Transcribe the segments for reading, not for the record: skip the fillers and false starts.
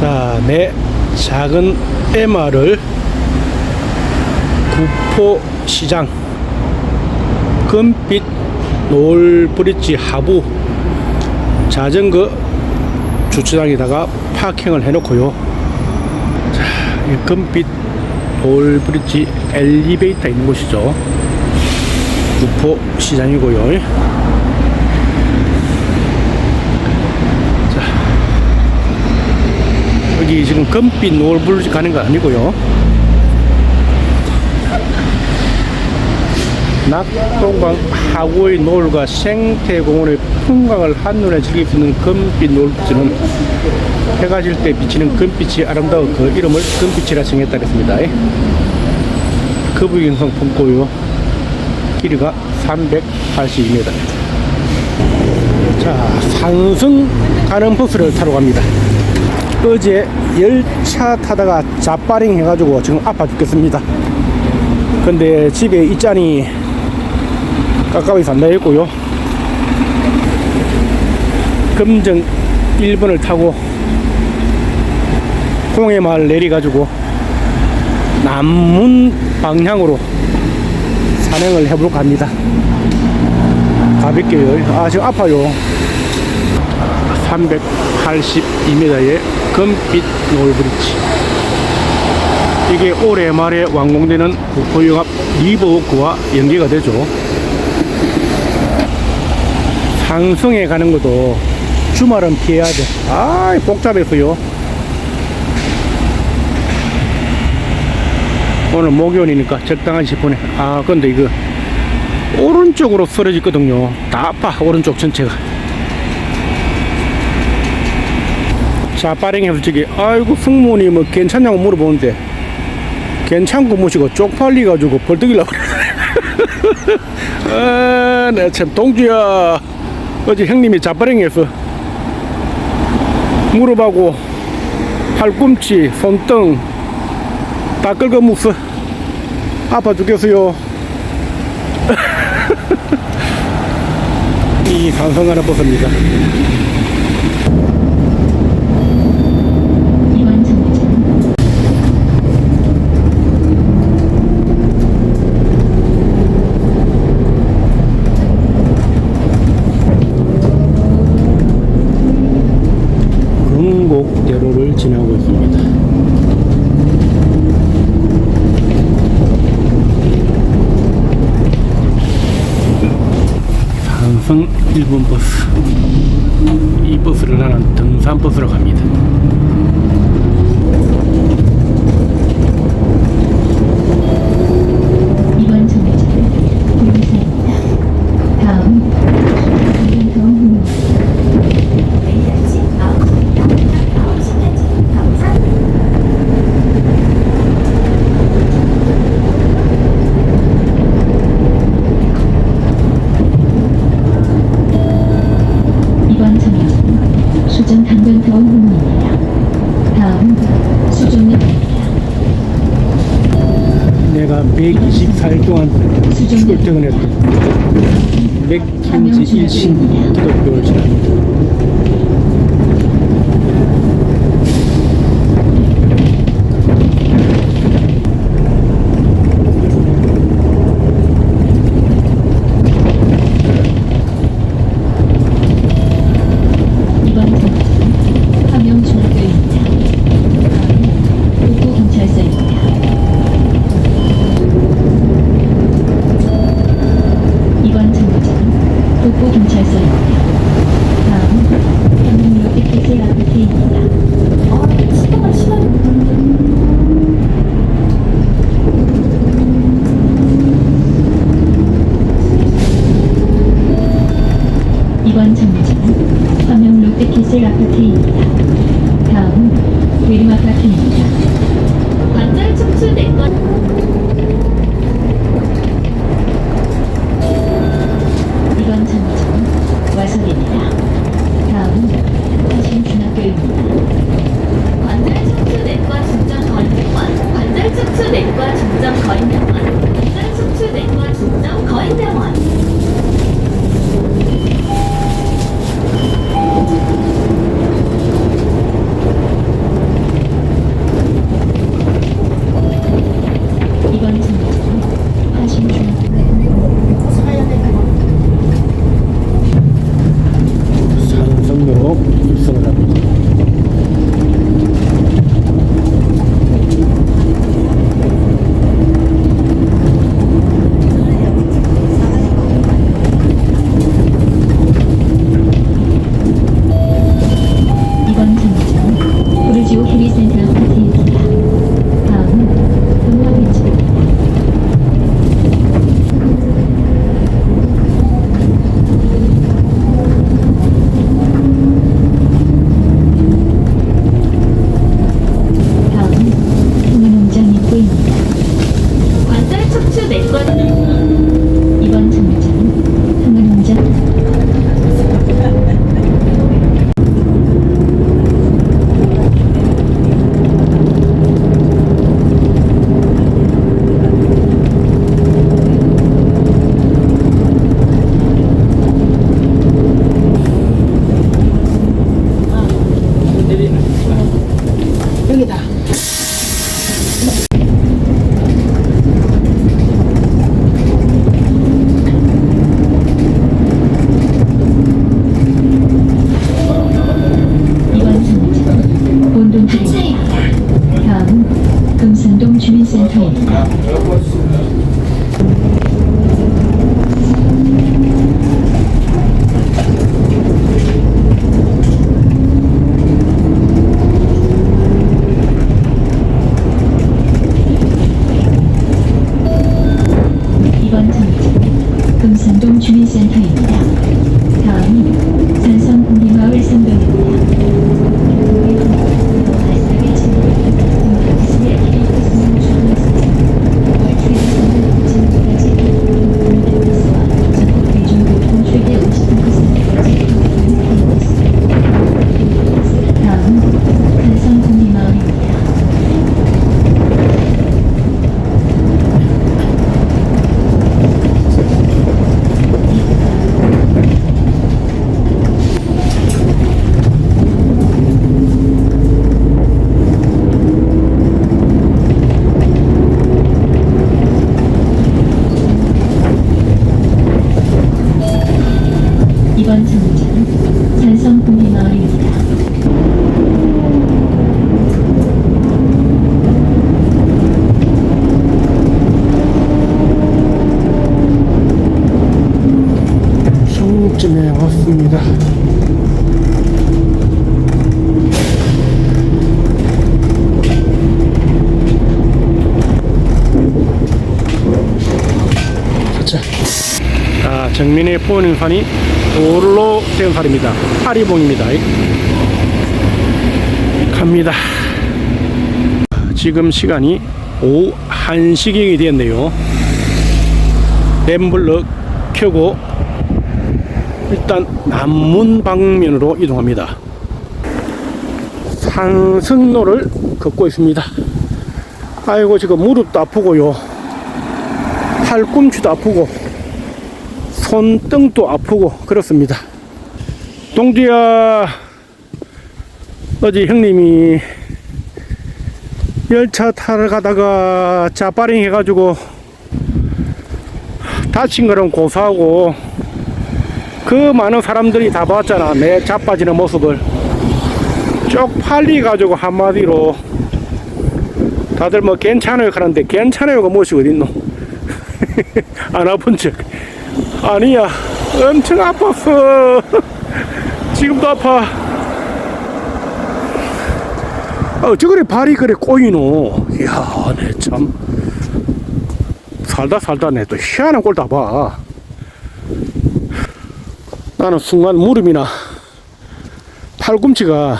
자, 내 작은 MR을 구포시장 금빛 노을브릿지 하부 자전거 주차장에다가 파킹을 해놓고요. 자, 이 금빛 노을브릿지 엘리베이터 있는 곳이죠. 구포시장이고요. 자, 여기 지금 금빛 노을브릿지 가는 거 아니고요. 낙동강 하구의 노을과 생태공원의 풍광을 한눈에 즐길 수 있는 금빛 노을브릿지는 해가 질 때 비치는 금빛이 아름다워 그 이름을 금빛이라 정했다 그랬습니다. 거북이행성 품고요. 길이가 382m. 자, 산성 가는 버스를 타러 갑니다. 어제 열차 타다가 자빠링 해가지고 지금 아파 죽겠습니다. 근데 집에 있자니 가까이서 안 나있고요. 금정 1번을 타고 홍해마을 내려가지고 남문 방향으로 산행을 해볼까 합니다. 가볍게요. 아, 지금 아파요. 382m의 금빛 노을브릿지. 이게 올해 말에 완공되는 구포영합 리버워크와 연계가 되죠. 산성에 가는 것도 주말은 피해야 돼. 아, 복잡해서요. 오늘 목요일이니까 적당한 10분에. 아, 근데 이거 오른쪽으로 쓰러졌거든요. 다 아파, 오른쪽 전체가. 자, 빠랭해서 저기, 아이고, 승무원이 뭐 괜찮냐고 물어보는데, 괜찮고 무시고 쪽팔리가지고 벌떡이려고 그래. 아, 내 참, 동주야. 어제 형님이 자빠랭해서 무릎하고 팔꿈치, 손등 다 긁어 묵어. 아파 죽겠어요. 이 산성 하나 벗습니다. 금곡대로를 지나고 있습니다. 산성 1번 버스. 이 버스를 나는 등산버스로 갑니다. 이번 정류장은 동사입니다. 다음 동사입니다. 내일까지 9시까지 감사합니다. 이번 정류장은 수정 당근터운입니다. 다음 수정역입니다. 내가 124일 동안 출퇴근했던 맥킨지 1신 기독교를 지납니다. 이번 정류장은 함영중학교입니다. 다음 도포경찰서입니다. 이번 정류장은 도포경찰서입니다. 다음 여기다. 이번 정류장은 본동길입니다. 다음은 금산동 주민센터입니다. 이번 정류장은 금산동 주민센터입니다. 다음은 산성군리마을 상동입니다. 다음은 산성군리마을입니다. 이번 정류장은 산성군리마을입니다. 중쯤에 왔습니다. 자, 정면에 보이는 산이 돌로 된 산입니다. 파리봉입니다. 갑니다. 지금 시간이 오후 1시경이 되었네요. 램블러 켜고 일단 남문 방면으로 이동합니다. 산승로를 걷고 있습니다. 아이고, 지금 무릎도 아프고요, 팔꿈치도 아프고 손등도 아프고 그렇습니다. 동주야, 어제 형님이 열차 타러 가다가 자빠링 해가지고 다친 거는 고소하고 그 많은 사람들이 다 봤잖아. 내 자빠지는 모습을 쪽팔리 가지고 한마디로 다들 뭐 괜찮아요 하는데, 괜찮아요가 무엇이 어딨노? 안 아픈 척. 아니야, 엄청 아팠어. 지금도 아파. 어쩌그래 발이 그래 꼬이노. 이야, 내 참 살다 내 또 희한한 꼴 다 봐. 나는 순간 무릎이나 팔꿈치가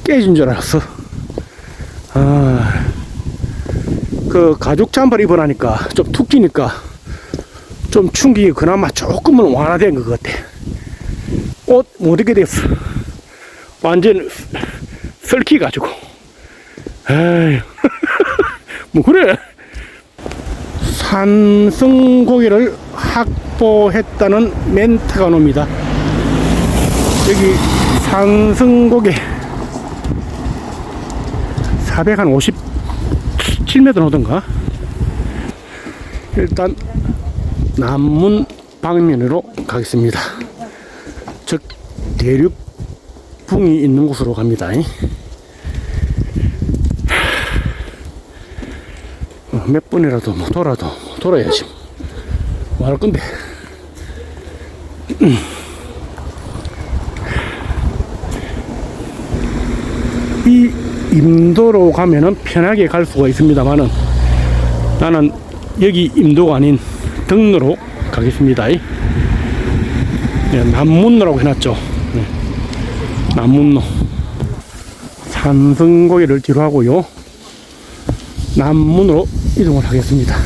깨진 줄 알았어. 그 가죽 잠바를 입어나니까 좀 툭 끼니까 좀 충격이 그나마 조금은 완화된 것 같아. 옷 못 입게 됐어. 완전 썰키가지고. 에이. 뭐 그래. 산성고개를 확보했다는 멘트가 놉니다. 여기 산성고개 457m 오던가. 일단 남문 방면으로 가겠습니다. 즉 대륙붕이 있는 곳으로 갑니다. 몇 분이라도 뭐 돌아야지. 뭐 할 건데. 이 임도로 가면은 편하게 갈 수가 있습니다만은 나는 여기 임도가 아닌 등로로 가겠습니다. 네, 남문로라고 해놨죠. 네, 남문로. 산성고개를 뒤로 하고요, 남문으로 이동을 하겠습니다.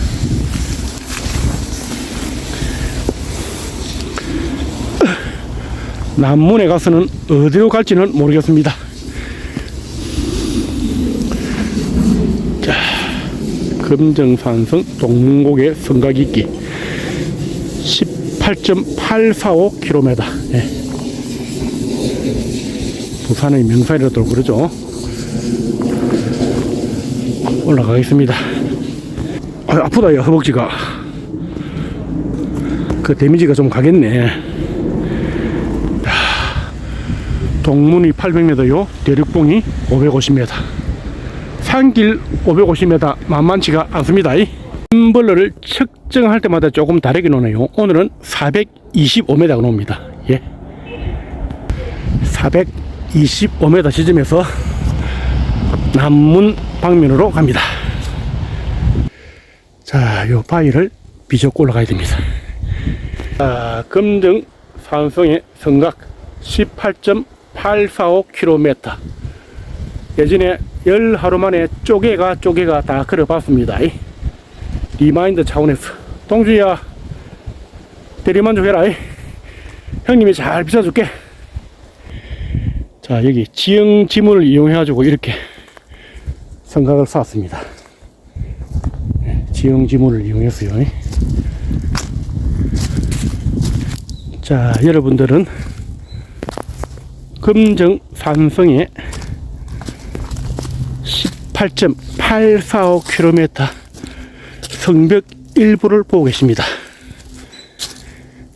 남문에 가서는 어디로 갈지는 모르겠습니다. 자, 금정산성 동문고개 성곽있기 18.845km. 예. 부산의 명산이라도 그러죠. 올라가겠습니다. 아프다, 야, 허벅지가. 그 데미지가 좀 가겠네. 동문이 800m요. 대륙봉이 550m. 산길 550m 만만치가 않습니다. 인벌러를 측정할 때마다 조금 다르게 노네요. 오늘은 425m가 놉니다. 예. 425m 지점에서 남문 방면으로 갑니다. 자, 요 바위를 비젓고 올라가야 됩니다. 자, 금정 산성의 성각 18.845km. 예전에 10하루 만에 쪼개가 다 걸어봤습니다. 리마인드 차원에서. 동주야, 대리만족해라. 형님이 잘 비춰줄게. 자, 여기 지형 지문을 이용해가지고 이렇게 성각을 쌓았습니다. 지형 지문을 이용했어요. 자, 여러분들은 금정 산성의 18.845km 성벽 일부를 보고 계십니다.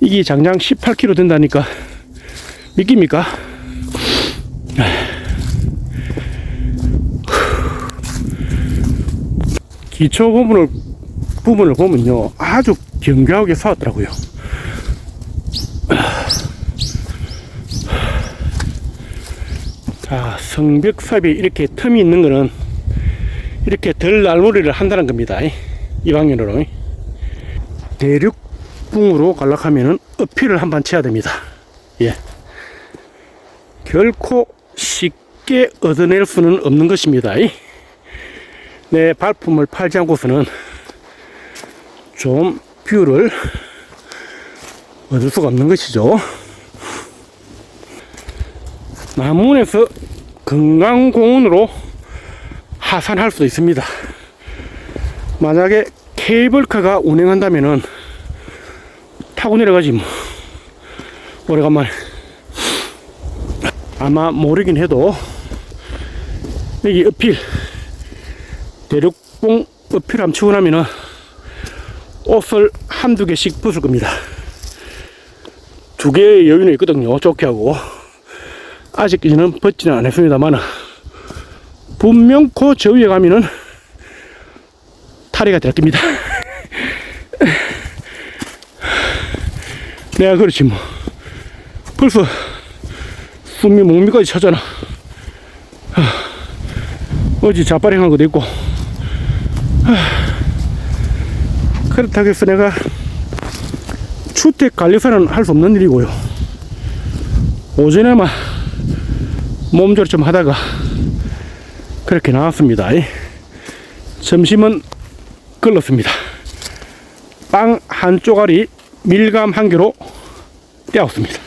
이게 장장 18km 된다니까 믿깁니까? 기초 부분을 보면요, 아주 견고하게 쌓았더라고요. 자, 성벽삽이 이렇게 틈이 있는 거는 이렇게 덜 날무리를 한다는 겁니다. 이 방면으로. 대륙붕으로 갈락하면은 어필을 한번 쳐야 됩니다. 예. 결코 쉽게 얻어낼 수는 없는 것입니다. 내 발품을 팔지 않고서는 좀 뷰를 얻을 수가 없는 것이죠. 남문에서 건강공원으로 하산할 수도 있습니다. 만약에 케이블카가 운행한다면은 타고 내려가지 뭐. 오래간만에. 아마 모르긴 해도 여기 어필, 대륙봉 어필 함 치고 나면은 옷을 한두 개씩 벗을 겁니다. 두 개의 여유는 있거든요. 좋게 하고. 아직까지는 벗지는 않았습니다만 분명 저 위에 가면은 탈의가 될 겁니다. 내가 그렇지 뭐. 벌써 숨이 목미까지 차잖아. 어제 자빠링한 것도 있고. 그렇다고 해서 내가 주택 관리사는 할 수 없는 일이고요. 오전에만 몸조리 좀 하다가 그렇게 나왔습니다. 점심은 걸렀습니다. 빵 한 쪼가리 밀감 한 개로 떼었습니다.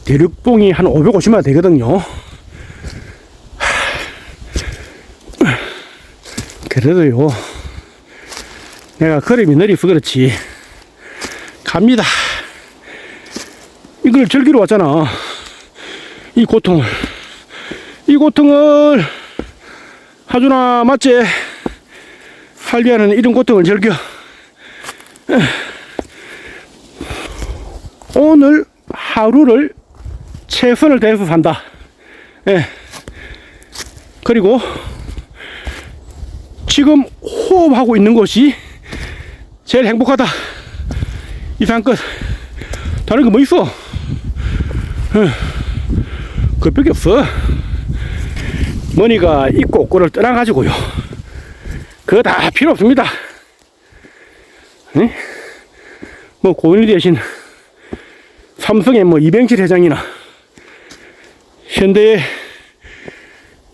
대륙봉이 한 550m 되거든요. 그래도요, 내가 걸음이 느려서 그렇지 갑니다. 이걸 즐기러 왔잖아. 이 고통을 하주나 맞지? 할비아는 이런 고통을 즐겨. 오늘 하루를 최선을 다해서 산다. 예. 그리고 지금 호흡하고 있는 것이 제일 행복하다. 이상 끝. 다른 거 뭐 있어? 그것밖에 없어. 머니가 있고 꼴을 떠나가지고요. 그거 다 필요 없습니다. 네? 뭐 고인이 되신 삼성의 뭐 이병철 회장이나 현대의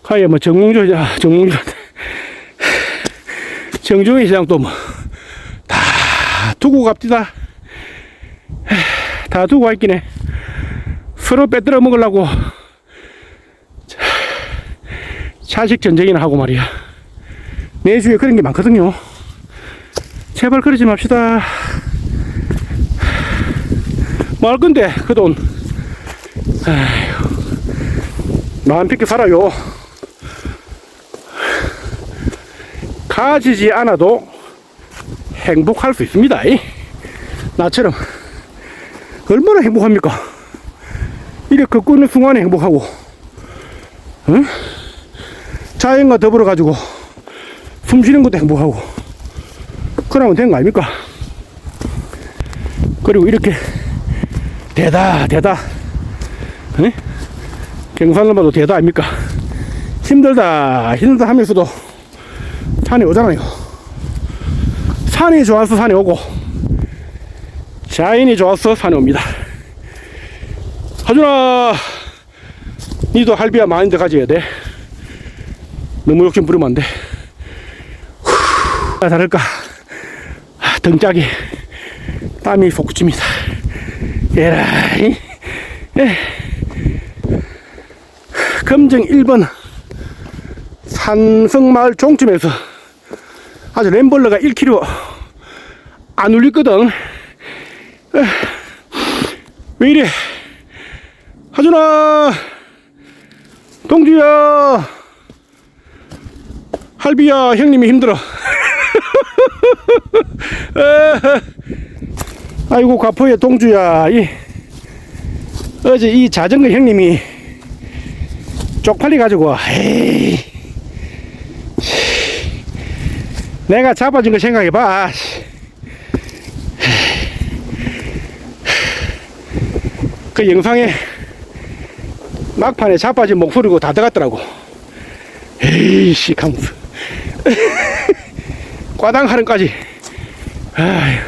가에 뭐 정종희 회장도 뭐 다 두고 갑디다. 다 두고 있긴 해. 서로 빼들어 먹으려고 자식 전쟁이나 하고 말이야. 내 주위에 그런 게 많거든요. 제발 그러지 맙시다. 뭐 할 건데 그 돈. 아휴. 마음 편히 살아요. 가지지 않아도 행복할 수 있습니다. 나처럼 얼마나 행복합니까? 이렇게 걷고 있는 순간에 행복하고, 응? 자연과 더불어 가지고 숨 쉬는 것도 행복하고 그러면 된 거 아닙니까? 그리고 이렇게 대다 응? 경산을 봐도 대다 아닙니까? 힘들다 하면서도 산에 오잖아요. 산이 좋아서 산에 오고 자연이 좋아서 산에 옵니다. 하준아, 니도 할비야 마인드 가져야 돼. 너무 욕심 부리면 안 돼. 다를까 등짝이 땀이 솟구칩니다. 에라이. 금정 1번 산성마을 종점에서 아주 램벌러가 1km 안 울리거든. 왜 이래? 하준아, 동주야, 할비야, 형님이 힘들어. 아이고 가포의 동주야, 어제 이 자전거 형님이 쪽팔리 가지고, 에이, 내가 잡아준 거 생각해봐. 그 영상에 막판에 자빠진 목소리고 다 들어갔더라고. 에이씨 하면서 과당 할인까지. 아휴,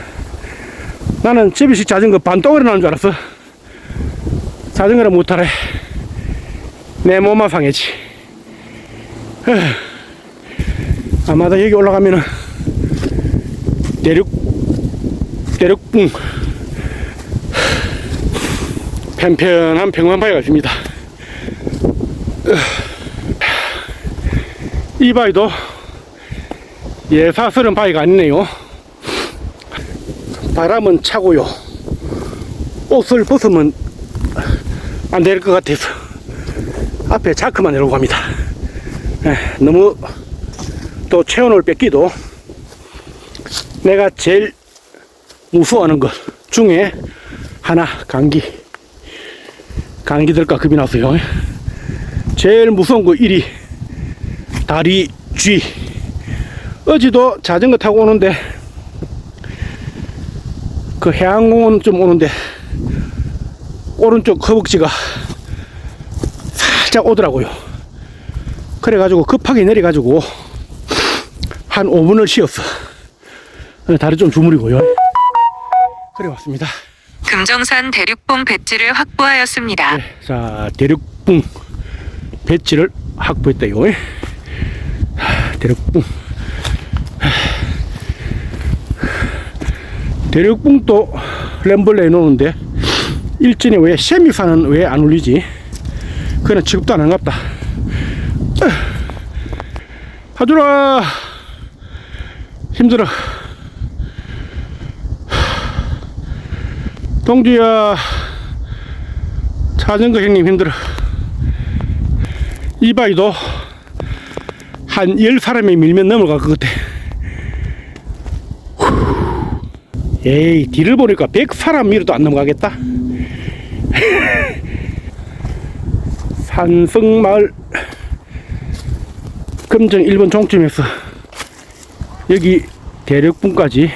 나는 집에식 자전거 반동으로 나는 줄 알았어. 자전거를 못 타래. 내 몸만 상해지. 아마도 여기 올라가면은 대륙붕 편편한 평만바위가 있습니다. 이 바위도 예사스러운 바위가 아니네요. 바람은 차고요. 옷을 벗으면 안 될 것 같아서 앞에 자크만 내려고 합니다. 너무 또 체온을 뺏기도 내가 제일 무서워하는 것 중에 하나, 감기 들까 겁이 났어요. 제일 무서운 거 1위 다리 쥐. 어제도 자전거 타고 오는데 그 해양공원 좀 오는데 오른쪽 허벅지가 살짝 오더라고요. 그래가지고 급하게 내려가지고 한 5분을 쉬었어. 다리 좀 주무리고요. 그래 왔습니다. 금정산 대륙봉 배지를 확보하였습니다. 네, 자, 대륙봉 배지를 확보했다요. 대륙봉. 대륙봉도 램벌레 해놓는데 일진이 왜 세미산은 왜 안 울리지? 그는 취급도 안 한갑다. 하준아, 힘들어. 동주야, 자전거 형님 힘들어. 이 바위도 한 10사람이 밀면 넘어갈 것 같아. 에이, 뒤를 보니까 100사람 밀어도 안 넘어가겠다. 산성마을 금정 1번 종점에서 여기 대륙봉까지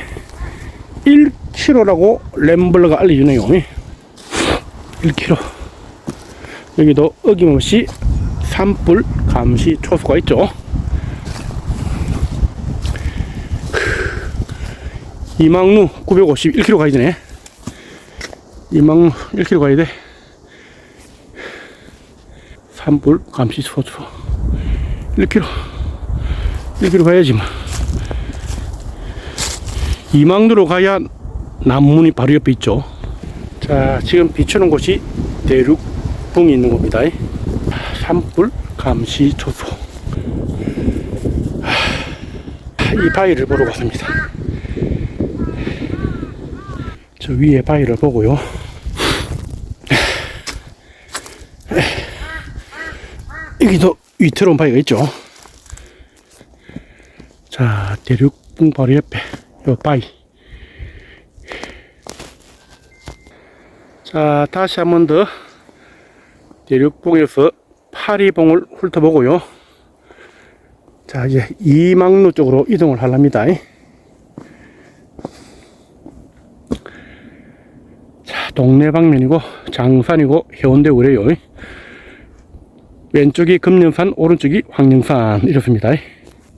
1km라고 램블러가 알려주네요. 1km. 여기도 어김없이 산불 감시 초소가 있죠. 이망루 951km 가야 되네. 이망루 1km 가야 돼. 산불 감시 초소 1km 가야지 뭐. 이망루로 가야 남문이 바로 옆에 있죠. 자, 지금 비추는 곳이 대륙봉이 있는 겁니다. 산불 감시 초소. 이 바위를 보러 갔습니다. 저 위에 바위를 보고요. 여기도 위태로운 바위가 있죠. 자, 대륙봉 바로 옆에 요 바위. 자, 다시 한 번 더 대륙봉에서 파리봉을 훑어보고요. 자, 이제 이망루 쪽으로 이동을 하랍니다. 자, 동네 방면이고 장산이고 해운대 그래요. 왼쪽이 금령산, 오른쪽이 황령산 이렇습니다.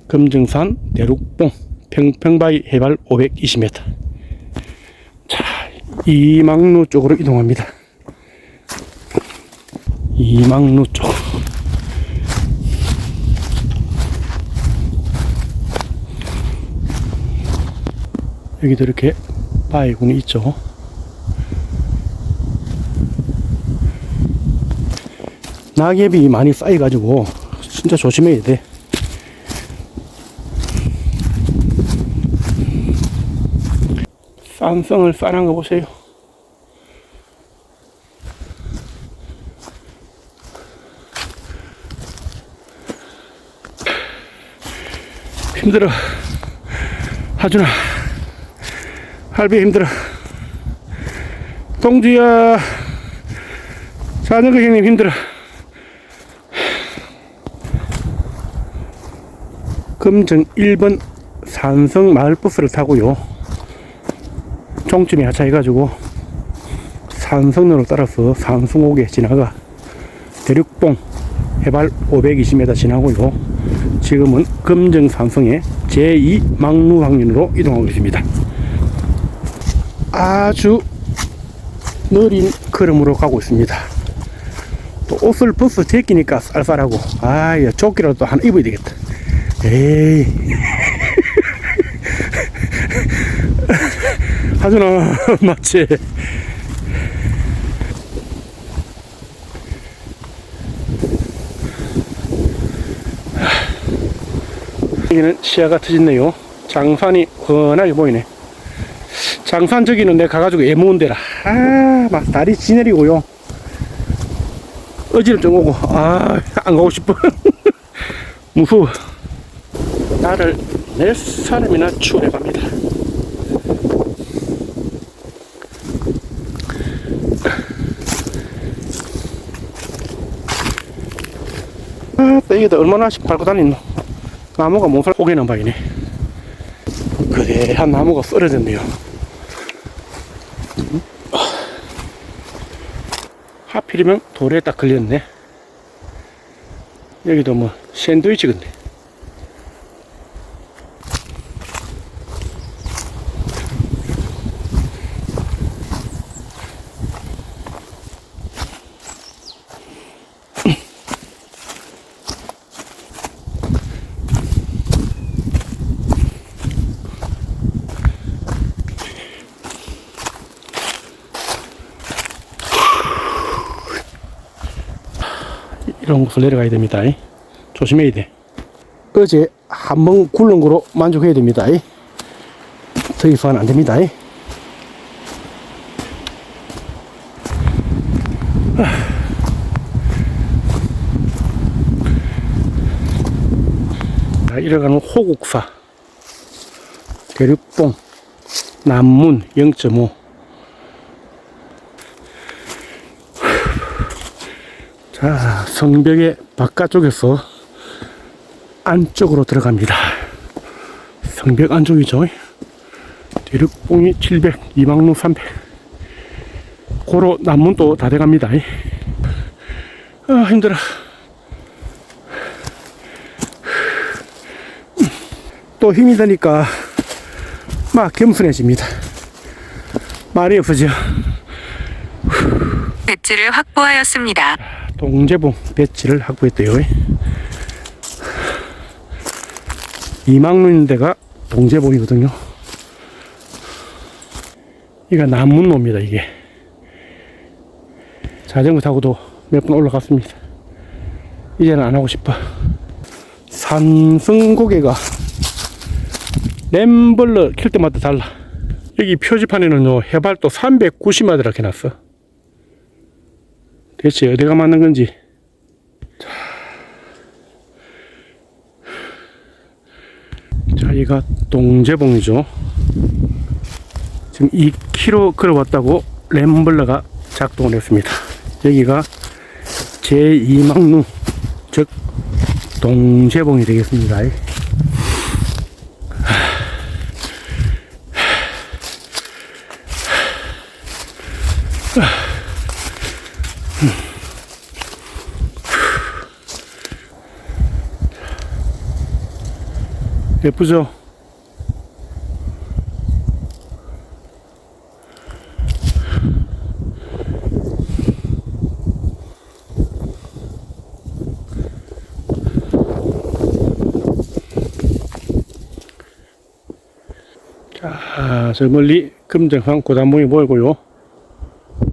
금정산, 대륙봉, 평평바위 해발 520m. 자, 이망루 쪽으로 이동합니다. 이망루 쪽. 여기도 이렇게 바위군이 있죠. 낙엽이 많이 쌓여가지고 진짜 조심해야 돼. 쌍성을 싸는 거 보세요. 힘들어. 하준아, 할배 힘들어. 동주야, 자전거 형님 힘들어. 금정 1번 산성 마을버스를 타고요, 종점이 하차해가지고 산성로를 따라서 산성옥에 지나가 대륙봉 해발 520m 지나고요, 지금은 금정 산성의 제2망루 방면으로 이동하고 있습니다. 아주 느린 걸음으로 가고 있습니다. 또 옷을 벗어 제끼니까 쌀쌀하고, 야, 조끼라도 또 하나 입어야 되겠다. 에이. 하준아, 맞지? 여기는 시야가 터졌네요. 장산이 훤하게 보이네. 장산 저기는 내가 가가지고 애모은 데라. 막 다리 지내리고요, 어지럽증 오고, 안 가고 싶어. 무서워. 나를 몇 사람이나 추월해 갑니다. 여기다 얼마나씩 밟고 다니노. 나무가 몸살 포개는 바이네. 거대한 나무가 쓰러졌네요. 하필이면 돌에 딱 걸렸네. 여기도 뭐 샌드위치 같네. 이런 곳을 내려가야 됩니다. 조심해야 돼. 어제 한번 굴른 거로 만족해야 됩니다. 더 이상은 안 됩니다. 이래가는 호국사, 대륙봉, 남문 0.5. 자, 성벽의 바깥쪽에서 안쪽으로 들어갑니다. 성벽 안쪽이죠. 대륙봉이 700, 이망루 300. 고로 남문도 다 돼갑니다. 힘들어. 또 힘이 드니까 막 겸손해집니다. 말이 없어져. 배지를 확보하였습니다. 동제봉 배지를 확보했대요. 이망루 있는 데가 동제봉이거든요. 이거 남문로입니다. 이게 자전거 타고도 몇 번 올라갔습니다. 이제는 안 하고 싶어. 산성고개가 램블러 킬 때마다 달라. 여기 표지판에는요, 해발도 390m 이렇게 놨어. 대체 어디가 맞는 건지. 자, 여기가 동제봉이죠. 지금 2km 걸어왔다고 램블러가 작동을 했습니다. 여기가 제2막루, 즉 동제봉이 되겠습니다. 예쁘죠? 자, 저 멀리 금정산 고단봉이 보이고요.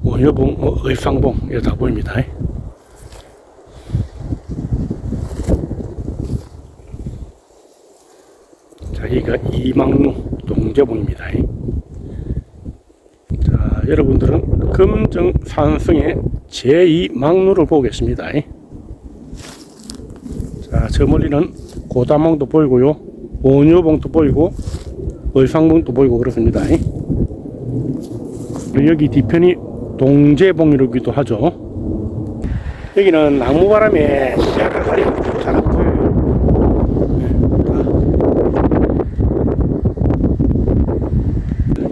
원효봉, 의상봉, 이거 다 보입니다. 자, 여기가 이막루 동제봉입니다. 자, 여러분들은 금정산성의 제2막루를 보고 계십니다. 자, 저 멀리는 고단봉도 보이고요. 원효봉도 보이고, 의상봉도 보이고 그렇습니다. 그리고 여기 뒤편이 동제봉이라기도 하죠. 여기는 나무바람에 시야가 가리고 잘 안 보여요.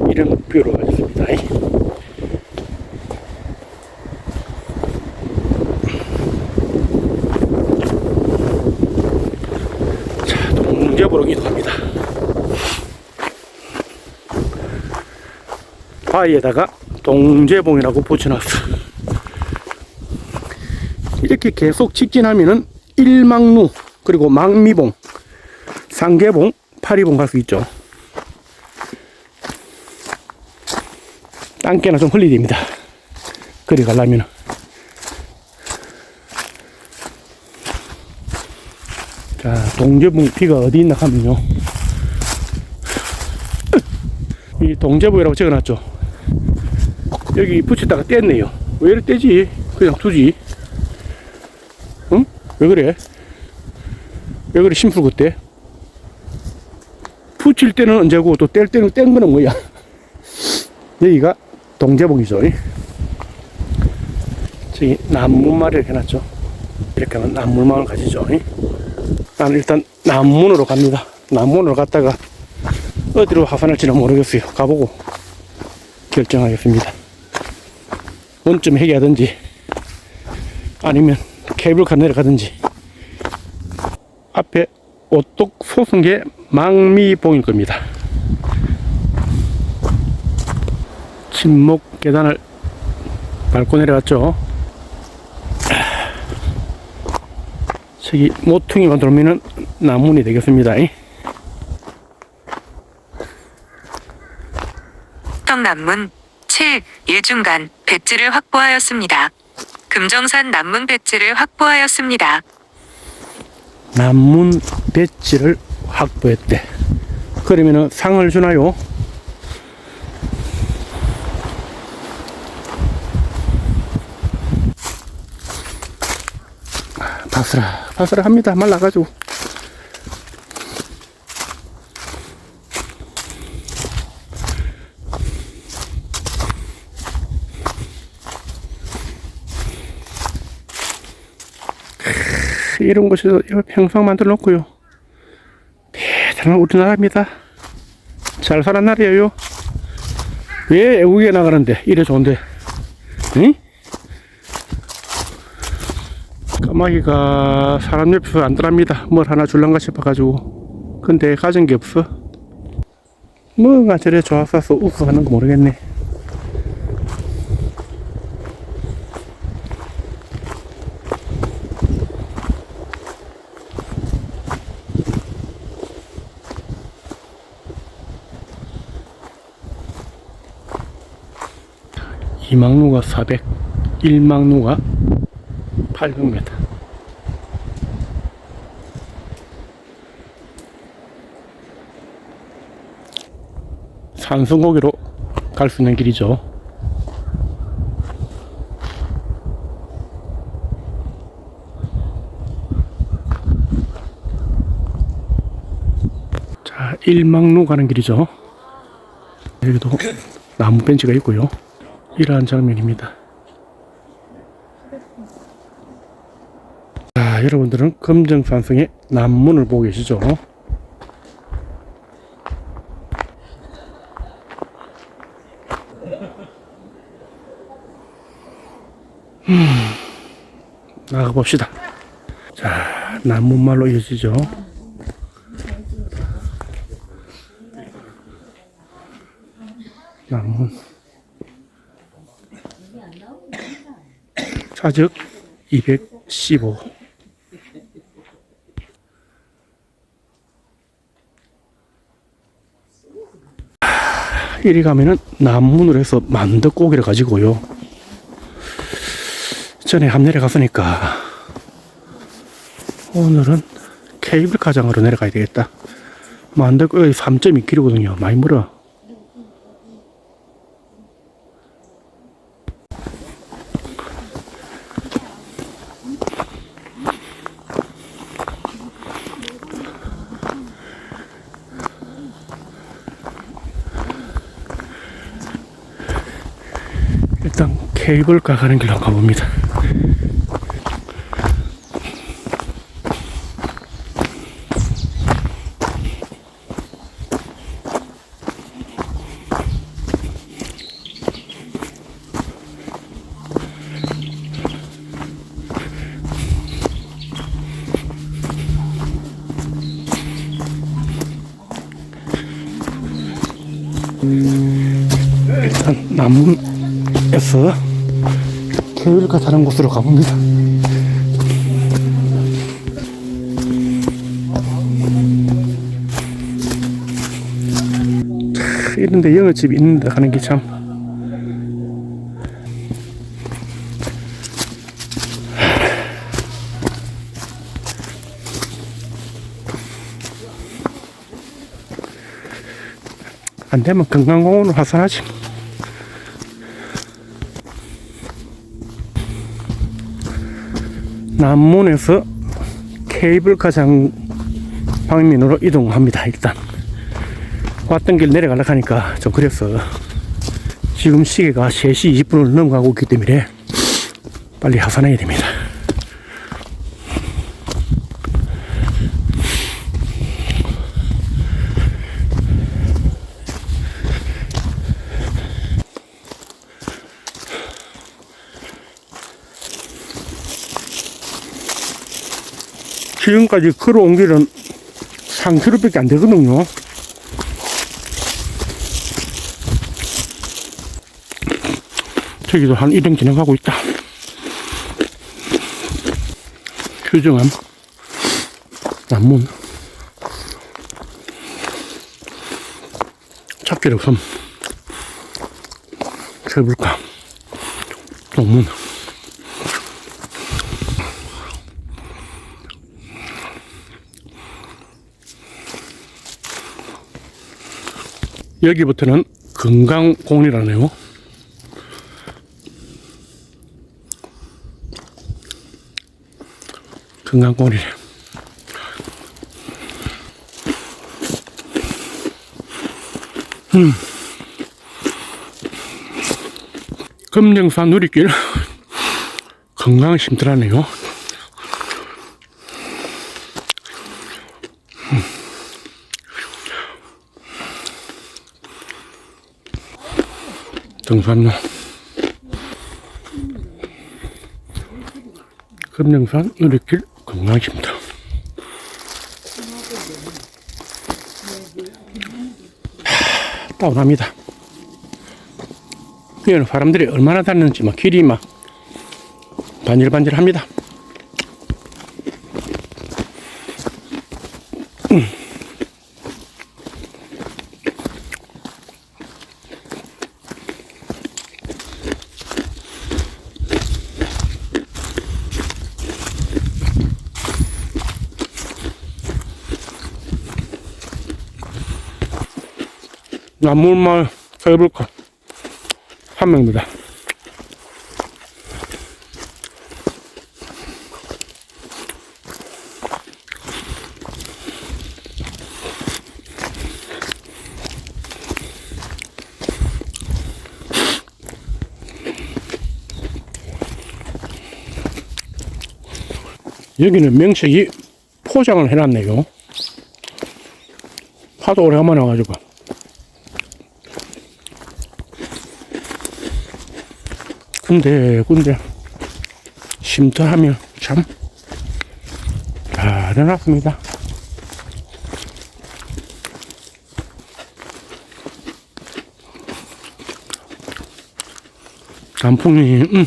이런 뷰로 가겠습니다. 자, 동제보로 이동합니다. 바위에다가 동제봉이라고 붙여놨어. 이렇게 계속 직진하면은 1막루, 그리고 막미봉, 상계봉, 파리봉 갈 수 있죠. 땅깨나 좀 흘리야 됩니다. 그리 가려면. 자, 동제봉 비가 어디 있나 하면요. 이 동제봉이라고 적어놨죠. 여기 붙였다가 뗐네요. 왜 이렇게 떼지? 그냥 두지. 응? 왜 그래? 왜 그래 심술 그때? 붙일 때는 언제고 또 뗄 때는 뗀 거는 뭐야? 여기가 동제봉이죠. 저기 남문마리를 해놨죠. 이렇게 하면 남문마을 가시죠. 나는 일단 남문으로 갑니다. 남문으로 갔다가 어디로 하산할지는 모르겠어요. 가보고 결정하겠습니다. 원점 회귀하든지 아니면 케이블카 내려가든지. 앞에 오똑 소승계 망미봉일 겁니다. 침목 계단을 밟고 내려갔죠. 저기 모퉁이만 돌면은 남문이 되겠습니다. 성남문 7. 예중간 배지를 확보하였습니다. 금정산 남문 배지를 확보하였습니다. 남문 배지를 확보했대. 그러면은 상을 주나요? 바스락합니다. 말라가지고. 이런 곳에서 평상 만들어 놓고요. 대단한 우리나라입니다. 잘 사는 나라예요. 왜 외국에 나가는데 이래 좋은데? 응? 까마귀가 사람 옆에서 안 떠납니다. 뭘 하나 줄란가 싶어가지고. 근데 가진 게 없어. 뭐가 저래 좋았어서 웃어 하는 거 모르겠네. 이막루가 400, 1막루가 800m. 산성고개로 갈 수 있는 길이죠. 자, 일망로 가는 길이죠. 여기도 나무 벤치가 있고요. 이러한 장면입니다. 자, 여러분들은 금정산성의 남문을 보고 계시죠? 나가봅시다. 자, 남문말로 이어지죠. 남문 차적 215. 이리 가면은 남문으로 해서 만덕고기를 가지고요. 전에 함 내려갔으니까 오늘은 케이블카장으로 내려가야 되겠다. 만덕고기 3.2km거든요. 많이 멀어. 일단 케이블카 가는 길로 가봅니다. 일단 남문에서 케이블카 타는 곳으로 가봅니다. 이런데 영어집이 있는데 가는 게 참. 안 되면 건강공원으로 하산하지. 남문에서 케이블카장 방면으로 이동합니다. 일단 왔던 길 내려가려고 하니까 좀 그래서 지금 시계가 3시 20분을 넘어가고 있기 때문에 빨리 하산해야 됩니다. 지금까지 걸어온 길은 3km밖에 안 되거든요. 저기도 한 일행 지나가고 있다. 규정함 남문 찾기로 섬 케이블카 동문 여기부터는 건강공원이라네요. 건강공원이래. 금정산 누리길 건강 심드라네요. 등산로 금정산 누리길 건강심터. 다운합니다. 여기는 사람들이 얼마나 다니는지 막 길이 막 반질반질합니다. 남문마을 케이블카 한 명입니다. 여기는 명색이 포장을 해놨네요. 하도 오래간만에 와가지고. 근데 쉼터하면 참 잘 해놨습니다. 단풍이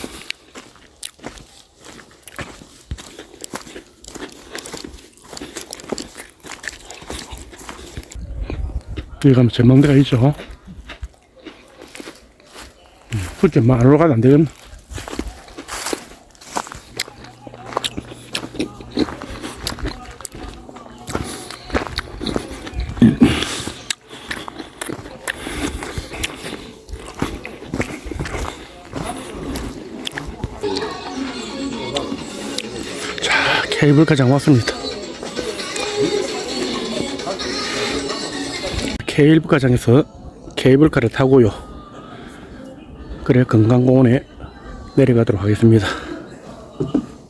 여기 가면 전망대가 있죠. 그렇게 말로 가도 안 되겠나? 자, 케이블카장 왔습니다. 케이블카장에서 케이블카를 타고요. 그래 건강공원에 내려가도록 하겠습니다.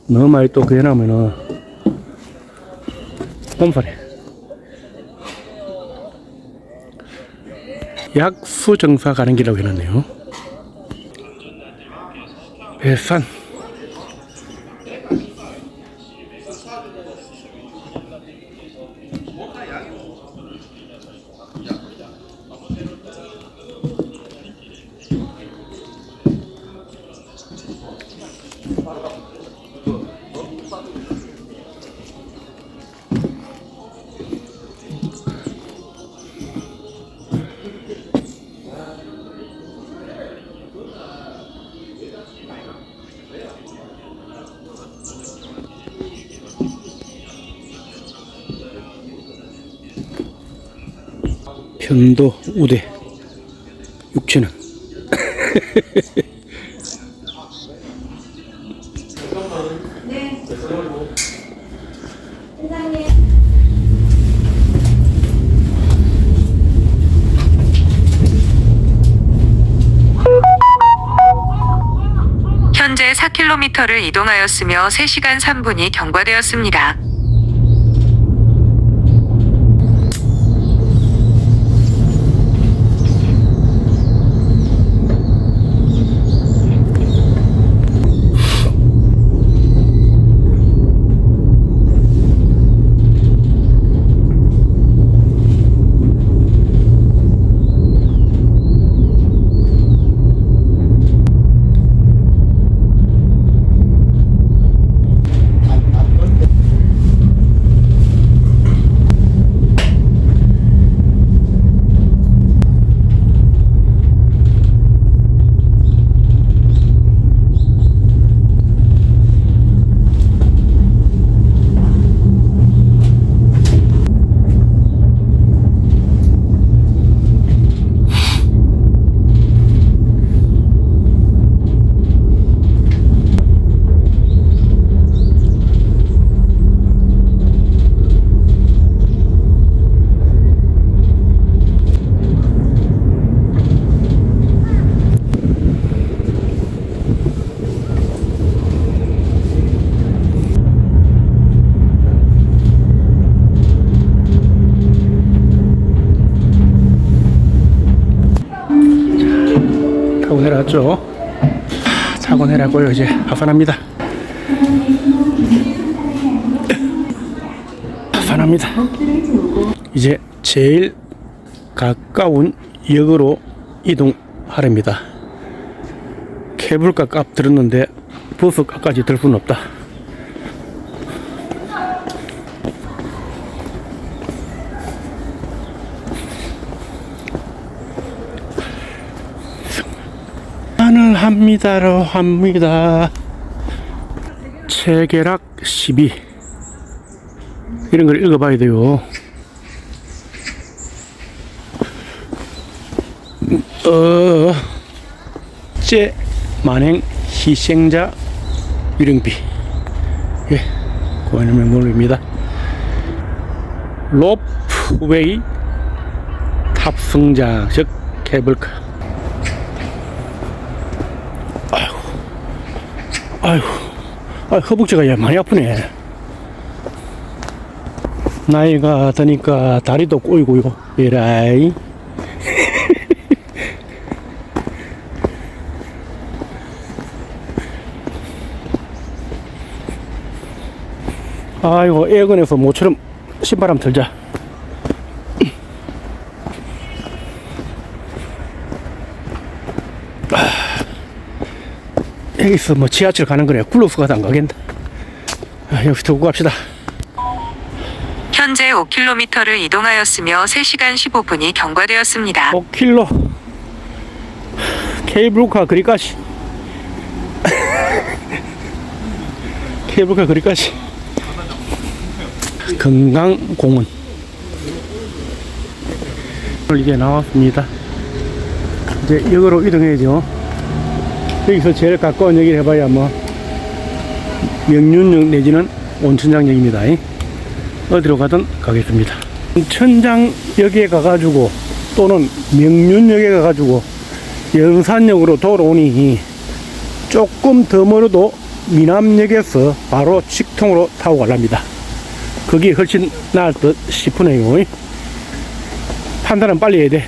너무 많이 또 그에 나면은 홈살에 약수정사 가는 길이라고 해놨네요. 배산 편도 우대 6,000원. 현재 4km를 이동하였으며 3시간 3분이 경과되었습니다. 타고 내려왔죠. 타고 내려고요. 이제 하산합니다. 하산합니다. 이제 제일 가까운 역으로 이동하렵니다. 케이블카 값 들었는데 버스 값까지 들 수는 없다. 하늘 합니다로 합니다. 체계락 12 이런 걸 읽어봐야 돼요. 제 만행 희생자 유령비, 예, 고인의 명물입니다. 로프웨이 탑승자 즉 케이블카. 아이고, 허벅지가 많이 아프네. 나이가 드니까 다리도 꼬이고요. 에라이. 아이고, 애건에서 모처럼 신발 한번 들자. 여기서 뭐 지하철 가는 거래. 굴러서 가도 안 가겠다. 여기 두고 갑시다. 현재 5km를 이동하였으며 3시간 15분이 경과되었습니다. 5km. 케이블카 그리까지. 케이블카 그리까지. 건강공원. 이제 나왔습니다. 이제 여기로 이동해야죠. 여기서 제일 가까운 여기를 해봐야 뭐 명륜역 내지는 온천장역입니다. 어디로 가든 가겠습니다. 온천장역에 가가지고 또는 명륜역에 가가지고 영산역으로 돌아오니 조금 더 멀어도 미남역에서 바로 직통으로 타고 가랍니다. 그게 훨씬 나을 듯 싶으네요. 판단은 빨리 해야 돼.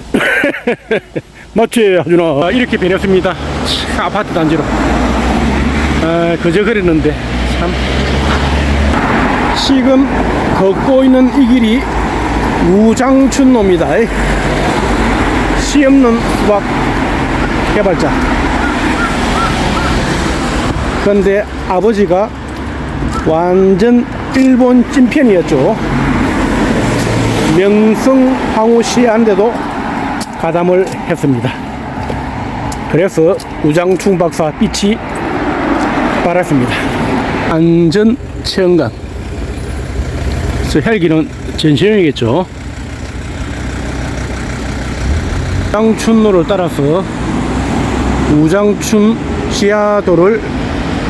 맞지, 하준아? 이렇게 변했습니다. 참, 아파트 단지로. 그저 그랬는데, 참. 지금 걷고 있는 이 길이 우장춘로입니다. 씨 없는 수박 개발자. 그런데 아버지가 완전 일본 찐팬이었죠. 명성황후 시한데도 가담을 했습니다. 그래서 우장충 박사 빛이 빨았습니다. 안전체험관. 저 헬기는 전시용이겠죠. 우장춘로를 따라서 우장춘 지하도를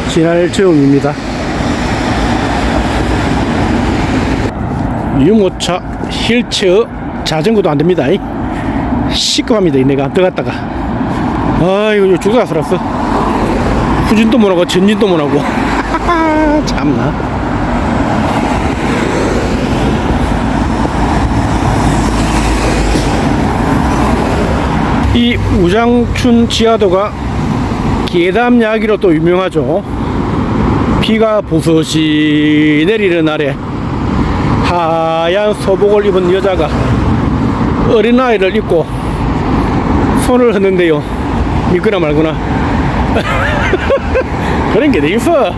지날 제목입니다. 유모차, 휠체어, 자전거도 안 됩니다. 시급합니다. 내가 안 들어갔다가. 아이고, 죽다가 살았어. 후진도 못하고, 전진도 못하고. 참나. 이 우장춘 지하도가 계담 야기로 또 유명하죠. 비가 부서시 내리는 날에 하얀 소복을 입은 여자가 어린아이를 입고 손을 흔든대요. 믿거나 말거나. 그런 게 되겠어.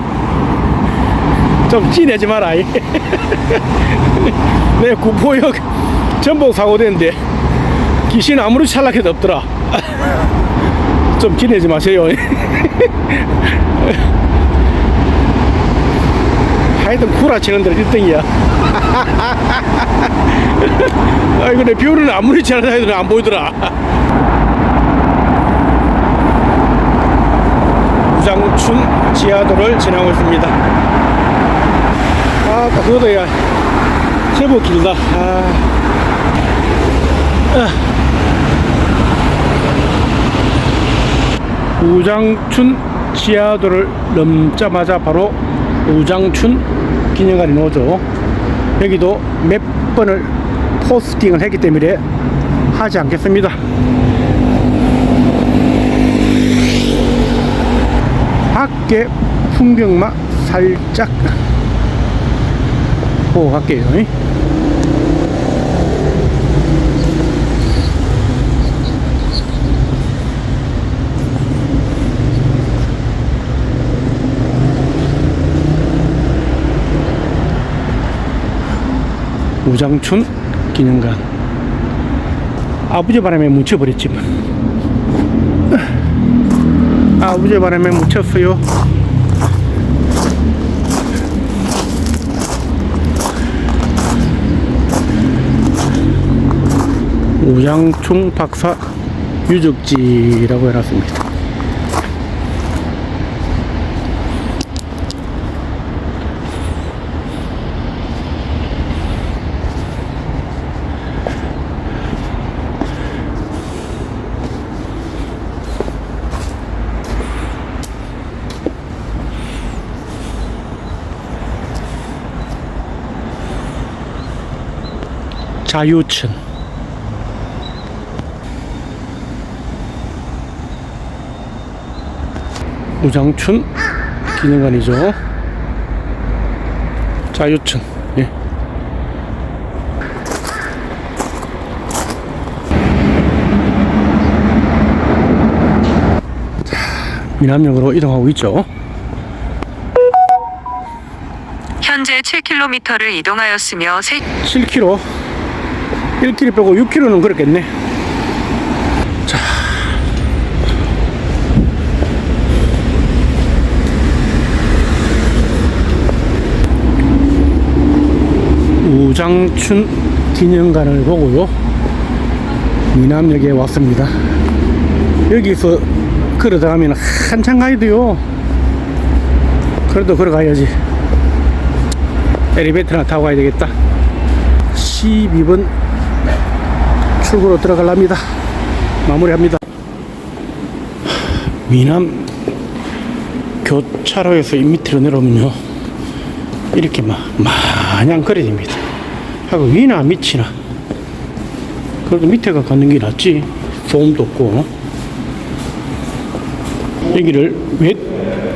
좀 지내지 마라. 내 구포역 전복 사고 됐는데 귀신 아무리 찰락해도 없더라. 좀 지내지 마세요. 하여튼 구라치는 데는 1등이야. 아이고, 내 뷰는 아무리 잘하는 애들은 안 보이더라. 우장춘 지하도를 지나고 있습니다. 아, 그것도 야 제법 길다. 우장춘 지하도를 넘자마자 바로 우장춘 기념관이 나오죠. 여기도 몇 번을 포스팅을 했기 때문에 하지 않겠습니다. 밖에 풍경만 살짝 보고 갈게요. 우장춘 기념관. 아버지 바람에 묻혀버렸지만, 아버지 바람에 묻혔어요. 우장춘 박사 유적지라고 해놨습니다. 자유천. 우장춘 기념관이죠. 자유천. 예. 자, 미남역으로 이동하고 있죠. 현재 7km를 이동하였으며 7km, 1km 빼고 6km는 그렇겠네. 자, 우장춘 기념관을 보고요, 미남역에 왔습니다. 여기서 걸어다가면 한참 가야 돼요. 그래도 걸어가야지. 엘리베이터나 타고 가야 되겠다. 12번 출구로 들어가랍니다. 마무리합니다. 미남 교차로에서 이 밑으로 내려오면요, 이렇게 마냥 거려집니다. 하고 위나 밑이나, 그래도 밑에가 가는 게 낫지. 소음도 없고. 여기를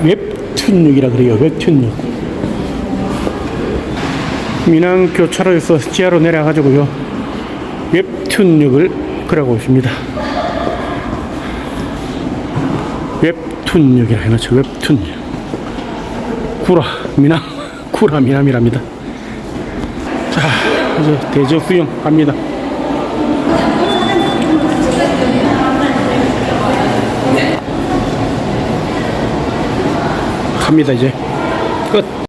웹툰역이라 그래요. 웹툰역. 민항 교차로에서 지하로 내려가지고요, 웹툰역을 걸어가고 있습니다. 웹툰역이라 해놓죠. 웹툰역. 구라 미남, 구라 미남이랍니다. 자, 이제 대저수영 갑니다. 갑니다 이제.